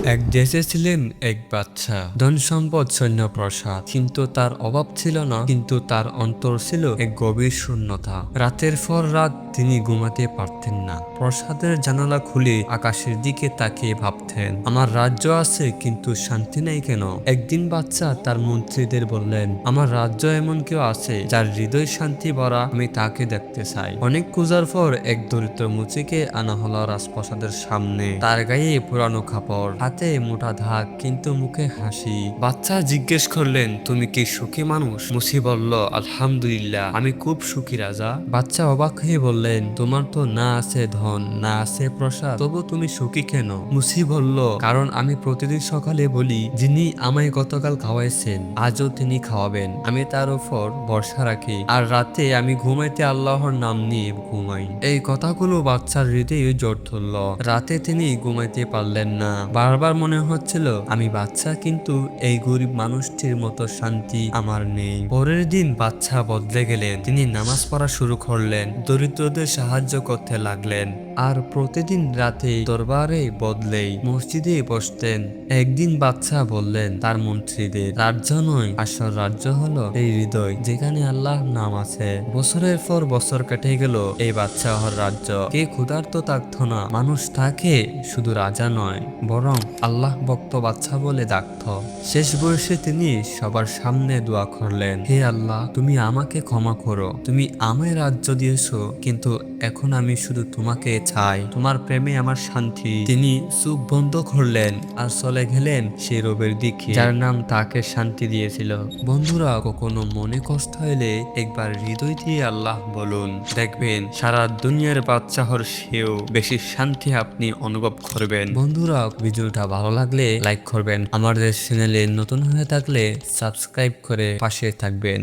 এক দেশে ছিলেন এক বাচ্চা, ধন সম্পদ, সৈন্য প্রসাদ, কিন্তু তার অভাব ছিল না। কিন্তু তার অন্তর ছিল এক গভীর শূন্যতা। রাতের পর রাত তিনি ঘুমাতে পারতেন না। প্রসাদের জানালা খুলে আকাশের দিকে তাকিয়ে ভাবতেন, আমার রাজ্য আছে কিন্তু শান্তি নেই কেন? একদিন বাচ্চা তার মন্ত্রীদের বললেন, আমার রাজ্য এমন কেউ আছে যার হৃদয় শান্তি ভরা, আমি তাকে দেখতে চাই। অনেক খোঁজার পর এক দরিদ্র মুচিকে আনা হলো রাজপ্রাসাদের সামনে। তার গায়ে পুরানো কাপড়, হাতে মোটা ধাক, কিন্তু মুখে হাসি। বাচ্চা জিজ্ঞেস করলেন, তুমি কি সুখী মানুষ? মুসি বলল, আলহামদুলিল্লাহ, আমি খুব সুখী রাজা। বাচ্চা অবাক হয়ে বললেন, তোমার তো না আছে ধন, না আছে প্রসাদ, তবু তুমি সুখী কেন? মুসি বলল, কারণ আমি প্রতিদিন সকালে বলি, যিনি আমায় গতকাল খাওয়াইছেন আজও তিনি খাওয়াবেন। আমি তার উপর ভরসা রাখি, আর রাতে আমি ঘুমাইতে আল্লাহর নাম নিয়ে ঘুমাই। এই কথাগুলো বাচ্চার হৃদয়ে জোর ধরল। রাতে তিনি ঘুমাইতে পারলেন না। বারবার মনে হচ্ছিল, আমি বাচ্চা, কিন্তু এই গরিব মানুষটির মতো শান্তি আমার নেই। পরের দিন বাচ্চা বদলে গেলেন। তিনি নামাজ পড়া শুরু করলেন, দরিদ্রদের সাহায্য করতে লাগলেন, আর প্রতিদিন রাতে দরবারে বদলেই মসজিদে বসতেন। একদিন বাচ্চা বললেন তার মন্ত্রীদের, রাজ্য নয়, আসল রাজ্য হলো এই হৃদয়, যেখানে আল্লাহর নাম আছে। বছরের পর বছর কেটে গেল এই বাচ্চা হওয়ার রাজ্য। কে ক্ষুধার্ত থাকতো না, মানুষ তাকে শুধু রাজা নয় বরং আল্লাহ ভক্ত বাচ্চা বলে ডাকত। শেষ বয়সে তিনি সবার সামনে দোয়া করলেন, হে আল্লাহ, তুমি আমাকে ক্ষমা করো, তুমি আমায় রাজ্য দিয়েছো, কিন্তু এখন আমি শুধু তোমাকে চাই, তোমার প্রেমে আমার শান্তি। তিনি চোখ বন্ধ করলেন আর চলে গেলেন সেই রবের দিকে যার নাম তাকে শান্তি দিয়েছিল। বন্ধুরা, কখনো মনে কষ্ট হলে একবার হৃদয় দিয়ে আল্লাহ বলুন, দেখবেন সারা দুনিয়ার বাচ্চা হওয়ার সেও বেশি শান্তি আপনি অনুভব করবেন। বন্ধুরা, ভিডিওটা ভালো লাগলে লাইক করবেন, আমাদের চ্যানেলে নতুন হয়ে থাকলে সাবস্ক্রাইব করে পাশে থাকবেন।